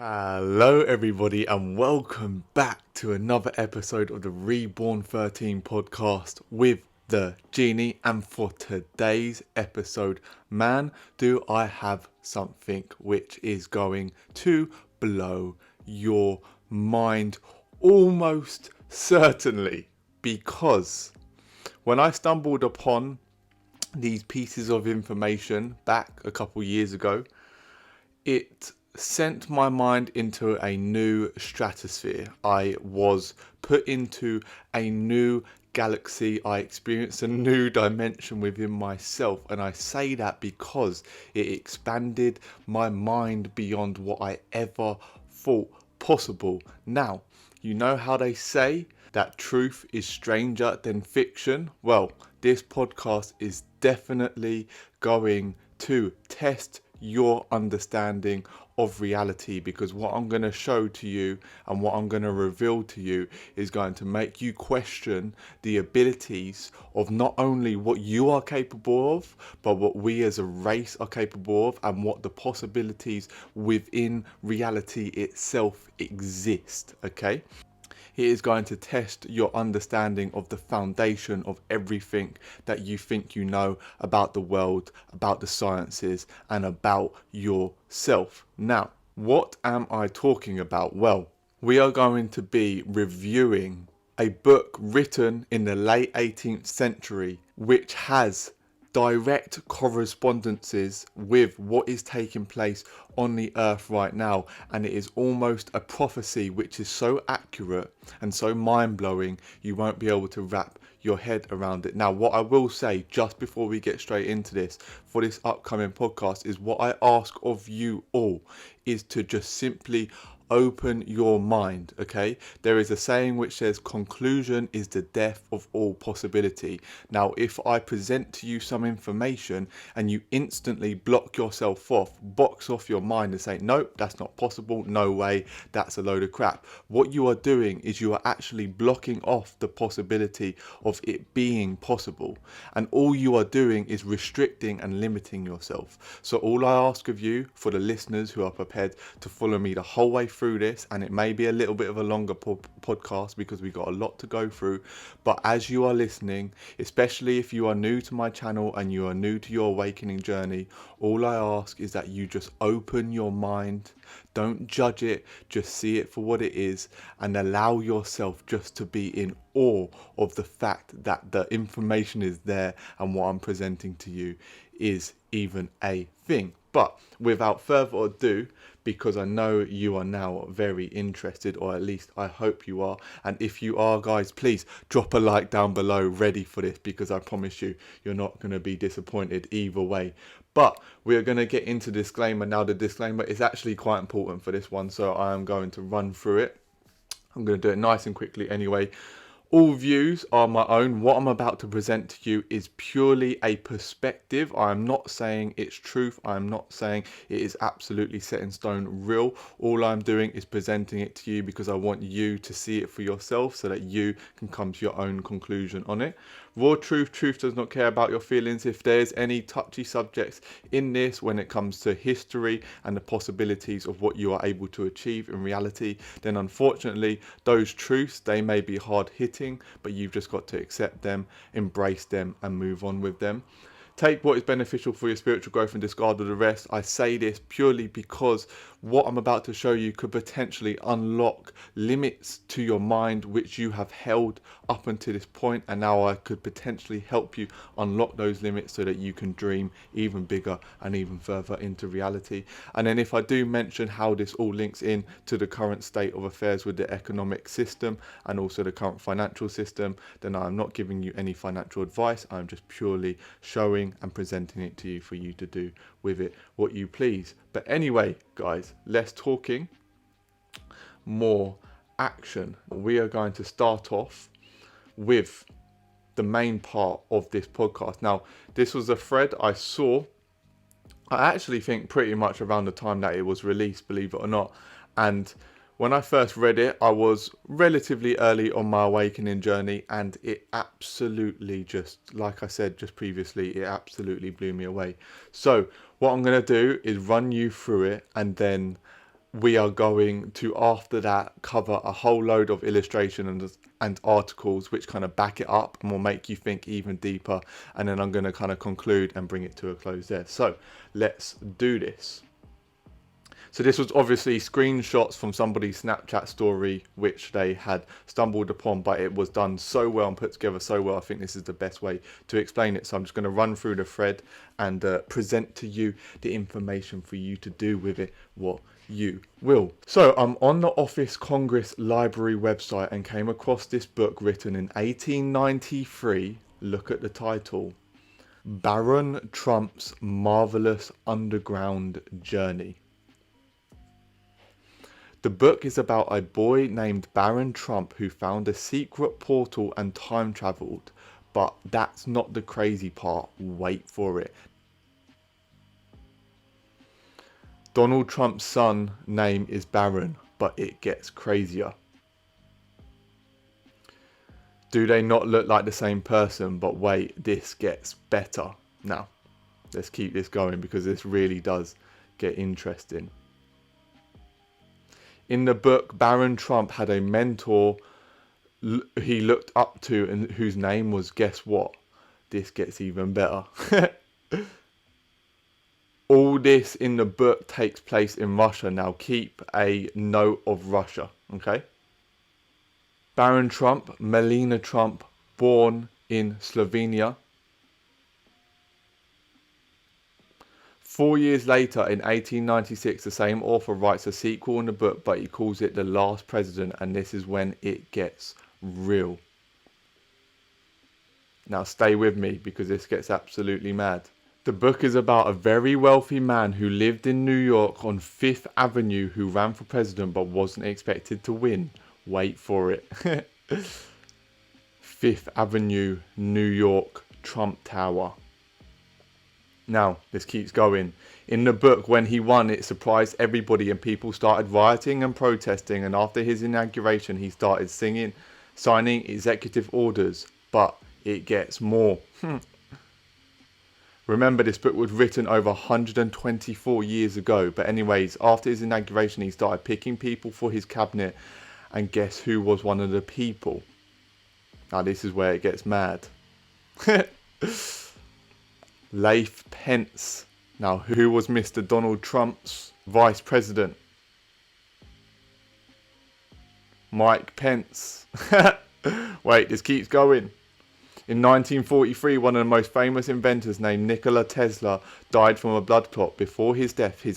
Hello everybody and welcome back to another episode of the Reborn 13 podcast with the Genie. And for today's episode, man, do I have something which is going to blow your mind almost certainly, because when I stumbled upon these pieces of information back a couple years ago, it sent my mind into a new stratosphere. I was put into a new galaxy. I experienced a new dimension within myself, and I say that because it expanded my mind beyond what I ever thought possible. Now, you know how they say that truth is stranger than fiction? Well, this podcast is definitely going to test your understanding of reality, because what I'm going to show to you and what I'm going to reveal to you is going to make you question the abilities of not only what you are capable of, but what we as a race are capable of, and what the possibilities within reality itself exist. Okay? It is going to test your understanding of the foundation of everything that you think you know about the world, about the sciences, and about yourself. Now, what am I talking about? Well, we are going to be reviewing a book written in the late 18th century, which has direct correspondences with what is taking place on the earth right now, and it is almost a prophecy which is so accurate and so mind-blowing you won't be able to wrap your head around it. Now, what I will say just before we get straight into this for this upcoming podcast is what I ask of you all is to just simply open your mind. Okay, there is a saying which says conclusion is the death of all possibility. Now, if I present to you some information and you instantly block yourself off, box off your mind and say, nope, that's not possible, no way, that's a load of crap, what you are doing is you are actually blocking off the possibility of it being possible, and all you are doing is restricting and limiting yourself. So all I ask of you, for the listeners who are prepared to follow me the whole way through this, and it may be a little bit of a longer podcast because we've got a lot to go through, but as you are listening, especially if you are new to my channel and you are new to your awakening journey, all I ask is that you just open your mind. Don't judge it, just see it for what it is, and allow yourself just to be in awe of the fact that the information is there and what I'm presenting to you is even a thing. But without further ado, because I know you are now very interested, or at least I hope you are, and if you are, guys, please drop a like down below ready for this, because I promise you, you're not going to be disappointed either way. But we are going to get into disclaimer now. The disclaimer is actually quite important for this one, so I am going to run through it. I'm going to do it nice and quickly anyway. All views are my own. What I'm about to present to you is purely a perspective. I am not saying it's truth. I am not saying it is absolutely set in stone real. All I'm doing is presenting it to you because I want you to see it for yourself so that you can come to your own conclusion on it. Raw truth. Truth does not care about your feelings. If there's any touchy subjects in this when it comes to history and the possibilities of what you are able to achieve in reality, then unfortunately those truths, they may be hard hitting, but you've just got to accept them, embrace them, and move on with them. Take what is beneficial for your spiritual growth and discard of the rest. I say this purely because what I'm about to show you could potentially unlock limits to your mind which you have held up until this point, and now I could potentially help you unlock those limits so that you can dream even bigger and even further into reality. And then if I do mention how this all links in to the current state of affairs with the economic system and also the current financial system, then I'm not giving you any financial advice. I'm just purely showing and presenting it to you for you to do with it what you please. But anyway, guys, less talking, more action. We are going to start off with the main part of this podcast. Now, this was a thread I saw, I actually think pretty much around the time that it was released, believe it or not. And when I first read it, I was relatively early on my awakening journey, and it absolutely, just like I said just previously, it absolutely blew me away. So what I'm going to do is run you through it, and then we are going to, after that, cover a whole load of illustration and articles which kind of back it up and will make you think even deeper. And then I'm going to kind of conclude and bring it to a close there. So let's do this. So this was obviously screenshots from somebody's Snapchat story, which they had stumbled upon, but it was done so well and put together so well. I think this is the best way to explain it. So I'm just going to run through the thread and present to you the information for you to do with it what you will. So I'm on the Office Congress Library website and came across this book written in 1893. Look at the title. Baron Trump's Marvelous Underground Journey. The book is about a boy named Baron Trump who found a secret portal and time travelled. But that's not the crazy part. Wait for it. Donald Trump's son name is Baron, but it gets crazier. Do they not look like the same person? But wait, this gets better. Now, let's keep this going because this really does get interesting. In the book, Baron Trump had a mentor he looked up to and whose name was, guess what? This gets even better. All this in the book takes place in Russia. Now keep a note of Russia, okay? Baron Trump, Melania Trump, born in Slovenia. 4 years later, in 1896, the same author writes a sequel in the book, but he calls it The Last President, and this is when it gets real. Now stay with me because this gets absolutely mad. The book is about a very wealthy man who lived in New York on 5th Avenue who ran for president but wasn't expected to win. Wait for it. 5th Avenue, New York, Trump Tower. Now, this keeps going. In the book, when he won, it surprised everybody and people started rioting and protesting. And after his inauguration, he started signing executive orders. But it gets more. Remember, this book was written over 124 years ago. But anyways, after his inauguration, he started picking people for his cabinet. And guess who was one of the people? Now, this is where it gets mad. Leif Pence. Now, who was Mr. Donald Trump's vice president? Mike Pence. Wait, this keeps going. In 1943, one of the most famous inventors named Nikola Tesla died from a blood clot. Before his death, he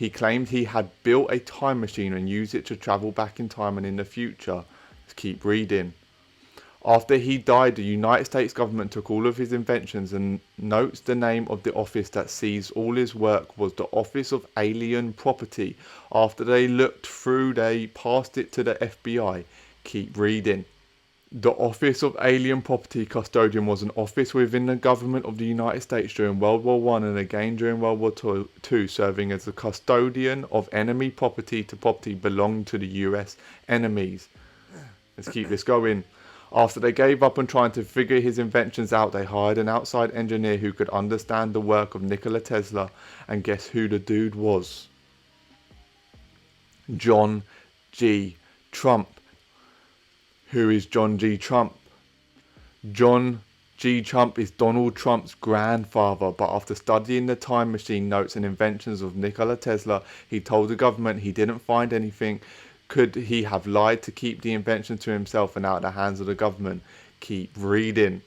claimed he had built a time machine and used it to travel back in time and in the future. Let's keep reading. After he died, the United States government took all of his inventions and notes the name of the office that seized all his work was the Office of Alien Property. After they looked through, they passed it to the FBI. Keep reading. The Office of Alien Property Custodian was an office within the government of the United States during World War I and again during World War II, serving as the custodian of enemy property to property belonging to the US enemies. Let's keep this going. After they gave up on trying to figure his inventions out, they hired an outside engineer who could understand the work of Nikola Tesla. And guess who the dude was? John G. Trump. Who is John G. Trump? John G. Trump is Donald Trump's grandfather, but after studying the time machine notes and inventions of Nikola Tesla, he told the government he didn't find anything. Could he have lied to keep the invention to himself and out of the hands of the government? Keep reading.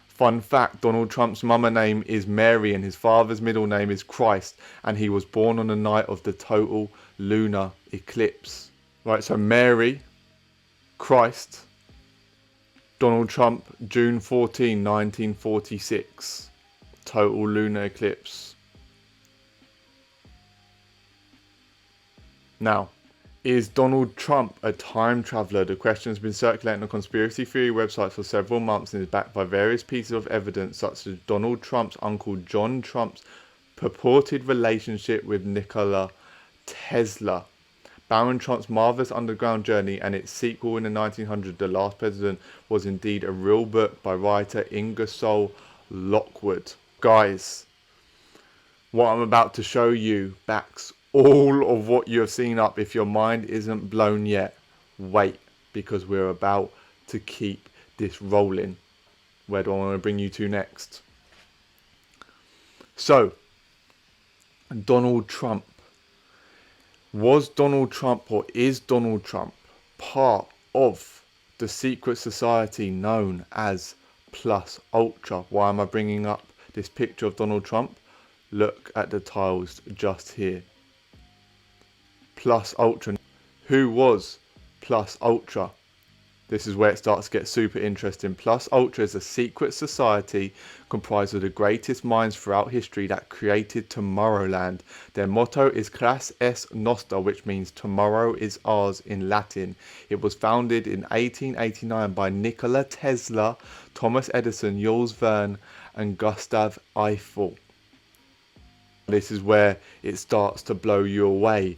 Fun fact, Donald Trump's mama name is Mary and his father's middle name is Christ, and he was born on the night of the total lunar eclipse. Right, so Mary, Christ, Donald Trump, June 14, 1946. Total lunar eclipse. Now, is Donald Trump a time traveller? The question has been circulating on conspiracy theory websites for several months and is backed by various pieces of evidence such as Donald Trump's uncle John Trump's purported relationship with Nikola Tesla. Baron Trump's marvelous underground journey and its sequel in the 1900s, The Last President, was indeed a real book by writer Ingersol Lockwood. Guys, What I'm about to show you backs all of what you have seen up. If your mind isn't blown yet, wait, because we're about to keep this rolling. Where do I want to bring you to next? So, Donald Trump. Was Donald Trump, or is Donald Trump, part of the secret society known as PlusUltra? Why am I bringing up this picture of Donald Trump? Look at the tiles just here. PlusUltra. Who was PlusUltra? This is where it starts to get super interesting. PlusUltra is a secret society comprised of the greatest minds throughout history that created Tomorrowland. Their motto is Class est Nostra, which means tomorrow is ours in Latin. It was founded in 1889 by Nikola Tesla, Thomas Edison, Jules Verne, and Gustav Eiffel. This is where it starts to blow you away.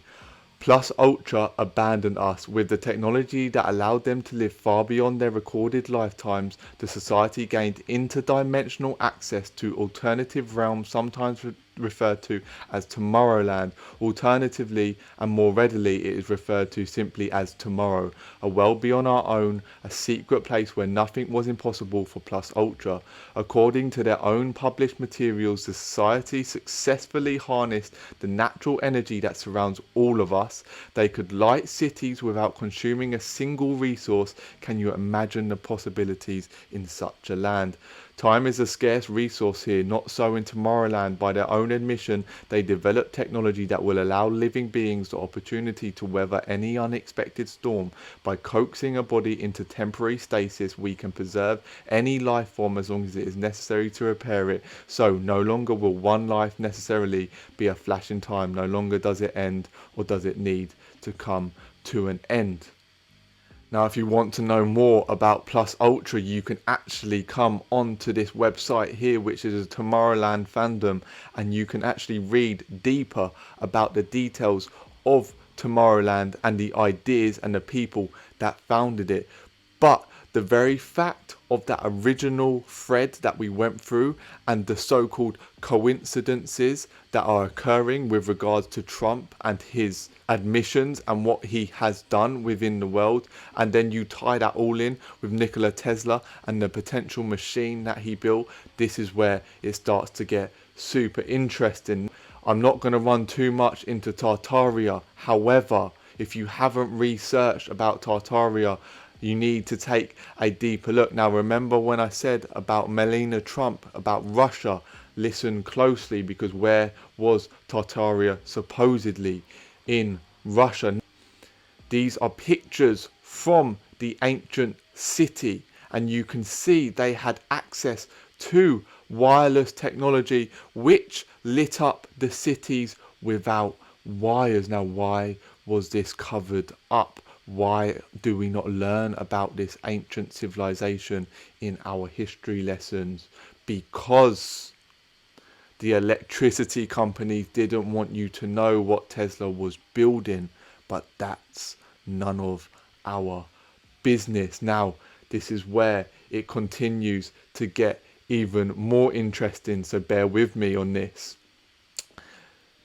PlusUltra abandoned us. With the technology that allowed them to live far beyond their recorded lifetimes, the society gained interdimensional access to alternative realms, sometimes referred to as Tomorrowland. Alternatively, and more readily, it is referred to simply as tomorrow, a world beyond our own, a secret place where nothing was impossible for PlusUltra. According to their own published materials, the society successfully harnessed the natural energy that surrounds all of us. They could light cities without consuming a single resource. Can you imagine the possibilities in such a land? Time is a scarce resource here, not so in Tomorrowland. By their own admission, they developed technology that will allow living beings the opportunity to weather any unexpected storm. By coaxing a body into temporary stasis, we can preserve any life form as long as it is necessary to repair it. So, no longer will one life necessarily be a flash in time. No longer does it end, or does it need to come to an end. Now, if you want to know more about PlusUltra, you can actually come onto this website here, which is a Tomorrowland fandom, and you can actually read deeper about the details of Tomorrowland and the ideas and the people that founded it. But the very fact of that original thread that we went through and the so-called coincidences that are occurring with regards to Trump and his admissions and what he has done within the world, and then you tie that all in with Nikola Tesla and the potential machine that he built, this is where it starts to get super interesting. I'm not going to run too much into Tartaria. However, if you haven't researched about Tartaria, you need to take a deeper look. Now, remember when I said about Melania Trump, about Russia? Listen closely, because where was Tartaria supposedly? In Russia. These are pictures from the ancient city, and you can see they had access to wireless technology which lit up the cities without wires. Now, why was this covered up? Why do we not learn about this ancient civilization in our history lessons? Because the electricity companies didn't want you to know what Tesla was building, but that's none of our business. Now, this is where it continues to get even more interesting, so bear with me on this.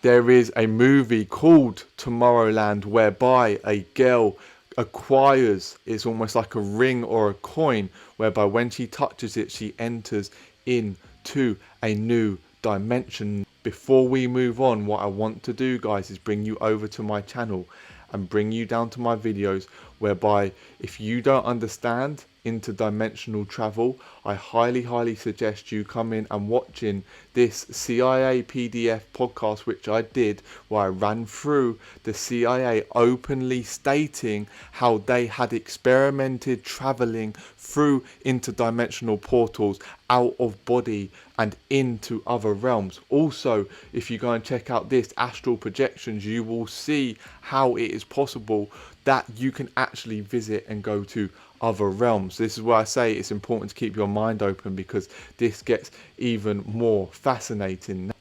There is a movie called Tomorrowland whereby a girl acquires, it's almost like a ring or a coin, whereby when she touches it, she enters into a new dimension. Before we move on, what I want to do, guys, is bring you over to my channel and bring you down to my videos, whereby if you don't understand interdimensional travel, I highly suggest you come in and watching this CIA PDF podcast which I did, where I ran through the CIA openly stating how they had experimented traveling through interdimensional portals, out of body and into other realms. Also, if you go and check out this astral projections, you will see how it is possible that you can actually visit and go to other realms. This is why I say it's important to keep your mind open, because this gets even more fascinating.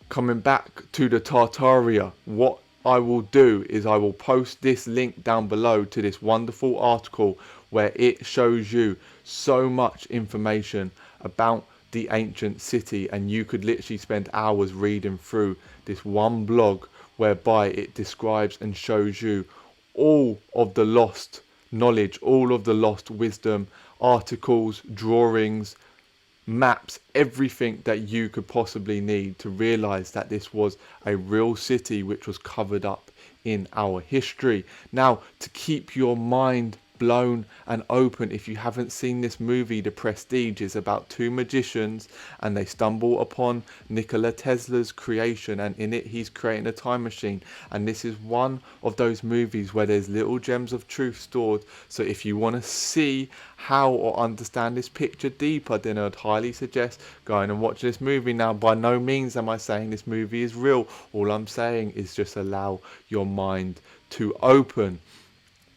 Coming back to the Tartaria, what I will do is I will post this link down below to this wonderful article where it shows you so much information about the ancient city, and you could literally spend hours reading through this one blog whereby it describes and shows you all of the lost knowledge, all of the lost wisdom, articles, drawings, maps, everything that you could possibly need to realize that this was a real city which was covered up in our history. Now, to keep your mind blown and open, if you haven't seen this movie, The Prestige, is about two magicians and they stumble upon Nikola Tesla's creation, and in it he's creating a time machine, and this is one of those movies where there's little gems of truth stored. So if you want to see how or understand this picture deeper, then I'd highly suggest going and watch this movie. Now, by no means am I saying this movie is real. All I'm saying is just allow your mind to open.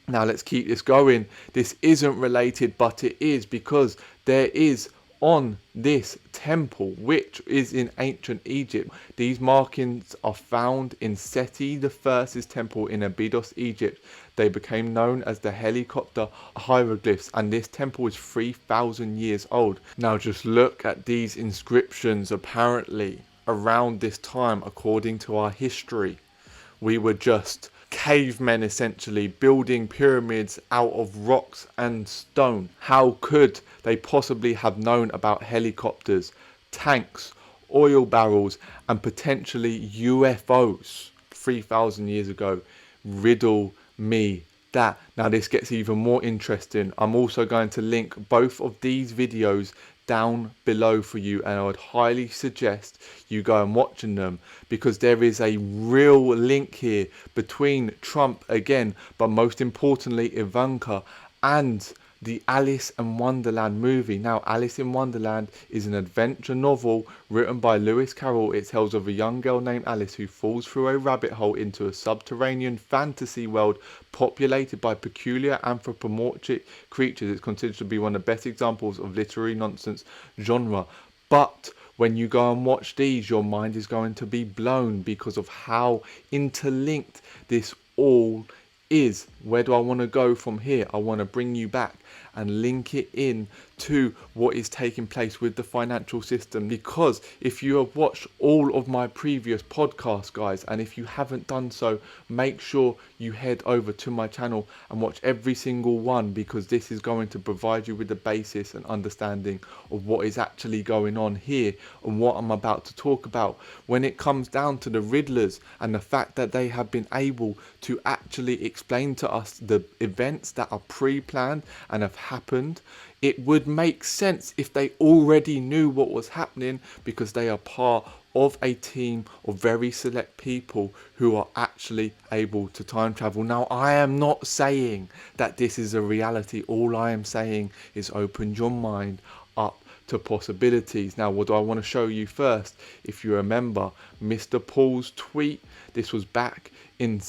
Now let's keep this going. This isn't related, but it is, because there is on this temple, which is in ancient Egypt. These markings are found in Seti I's temple in Abydos, Egypt. They became known as the helicopter hieroglyphs, and this temple is 3,000 years old. Now just look at these inscriptions. Apparently around this time, according to our history, we were just cavemen essentially, building pyramids out of rocks and stone. How could they possibly have known about helicopters, tanks, oil barrels, and potentially UFOs 3,000 years ago? Riddle me that. Now this gets even more interesting. I'm also going to link both of these videos down below for you, and I would highly suggest you go and watching them, because there is a real link here between Trump again, but most importantly Ivanka, and the Alice in Wonderland movie. Now, Alice in Wonderland is an adventure novel written by Lewis Carroll. It tells of a young girl named Alice who falls through a rabbit hole into a subterranean fantasy world populated by peculiar anthropomorphic creatures. It's considered to be one of the best examples of literary nonsense genre. But when you go and watch these, your mind is going to be blown because of how interlinked this all is. Where do I want to go from here? I want to bring you back and link it in to what is taking place with the financial system, because if you have watched all of my previous podcasts, guys, and if you haven't done so, make sure you head over to my channel and watch every single one, because this is going to provide you with the basis and understanding of what is actually going on here and what I'm about to talk about when it comes down to the Riddlers, and the fact that they have been able to actually explain to us the events that are pre-planned and have happened. It would make sense if they already knew what was happening, because they are part of a team of very select people who are actually able to time travel. Now, I am not saying that this is a reality. All I am saying is open your mind up to possibilities. Now, what do I want to show you first? If you remember Mr. Paul's tweet, this was back in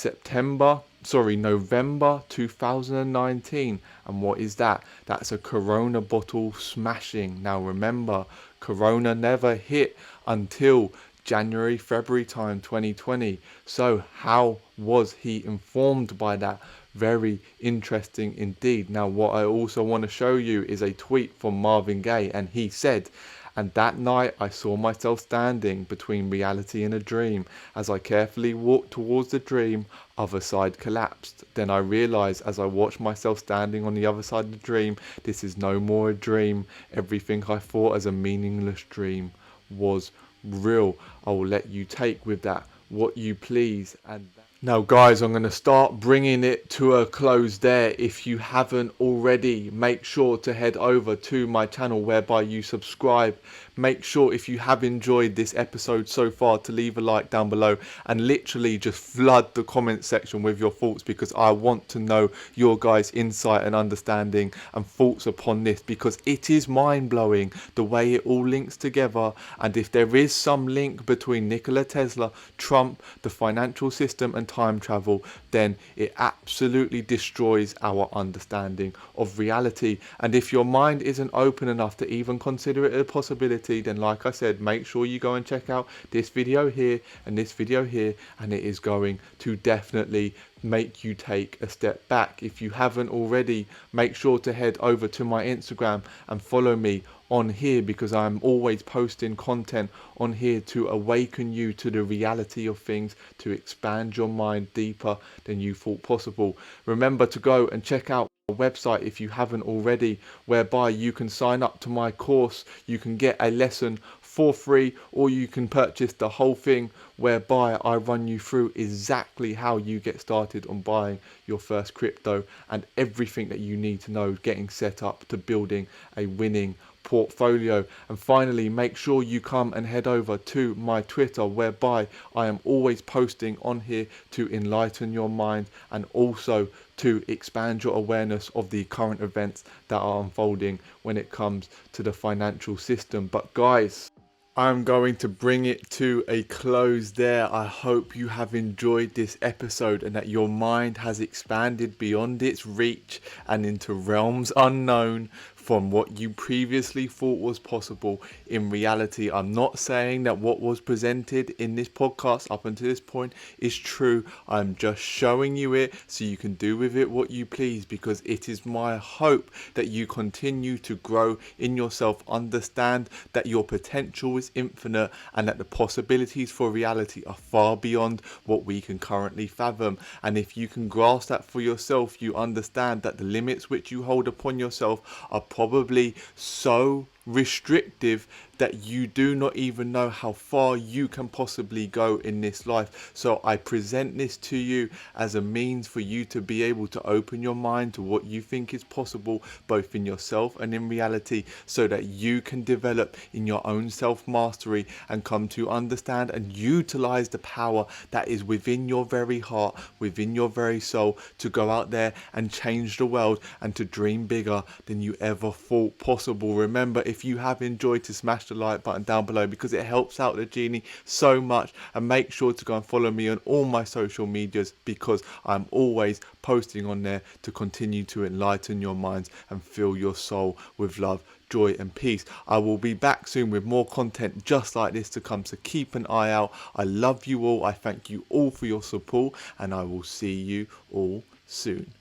November 2019. And what is that? That's a Corona bottle smashing. Now remember, Corona never hit until January, February time 2020. So how was he informed by that? Very interesting indeed. Now what I also want to show you is a tweet from Marvin Gaye, and he said, "And that night I saw myself standing between reality and a dream. As I carefully walked towards the dream, other side collapsed. Then I realized as I watched myself standing on the other side of the dream, this is no more a dream. Everything I thought as a meaningless dream was real." I will let you take with that what you please. And now guys, I'm going to start bringing it to a close there. If you haven't already, make sure to head over to my channel whereby you subscribe. Make sure, if you have enjoyed this episode so far, to leave a like down below and literally just flood the comment section with your thoughts, because I want to know your guys' insight and understanding and thoughts upon this, because it is mind-blowing the way it all links together. And if there is some link between Nikola Tesla, Trump, the financial system and time travel, then it absolutely destroys our understanding of reality. And if your mind isn't open enough to even consider it a possibility, then like I said, make sure you go and check out this video here and this video here, and it is going to definitely make you take a step back. If you haven't already, make sure to head over to my Instagram and follow me on here, because I'm always posting content on here to awaken you to the reality of things, to expand your mind deeper than you thought possible. Remember to go and check out our website if you haven't already, whereby you can sign up to my course. You can get a lesson for free, or you can purchase the whole thing, whereby I run you through exactly how you get started on buying your first crypto and everything that you need to know getting set up to building a winning portfolio. And finally, make sure you come and head over to my Twitter, whereby I am always posting on here to enlighten your mind and also to expand your awareness of the current events that are unfolding when it comes to the financial system. But guys, I'm going to bring it to a close there. I hope you have enjoyed this episode and that your mind has expanded beyond its reach and into realms unknown from what you previously thought was possible. In reality, I'm not saying that what was presented in this podcast up until this point is true. I'm just showing you it so you can do with it what you please, because it is my hope that you continue to grow in yourself, understand that your potential is infinite and that the possibilities for reality are far beyond what we can currently fathom. And if you can grasp that for yourself, you understand that the limits which you hold upon yourself are probably so restrictive that you do not even know how far you can possibly go in this life. So I present this to you as a means for you to be able to open your mind to what you think is possible, both in yourself and in reality, so that you can develop in your own self-mastery and come to understand and utilize the power that is within your very heart, within your very soul, to go out there and change the world and to dream bigger than you ever thought possible. Remember, if you have enjoyed, to smash the like button down below, because it helps out the Genie so much. And make sure to go and follow me on all my social medias, because I'm always posting on there to continue to enlighten your minds and fill your soul with love, joy and peace. I will be back soon with more content just like this to come, so keep an eye out. I love you all. I thank you all for your support, and I will see you all soon.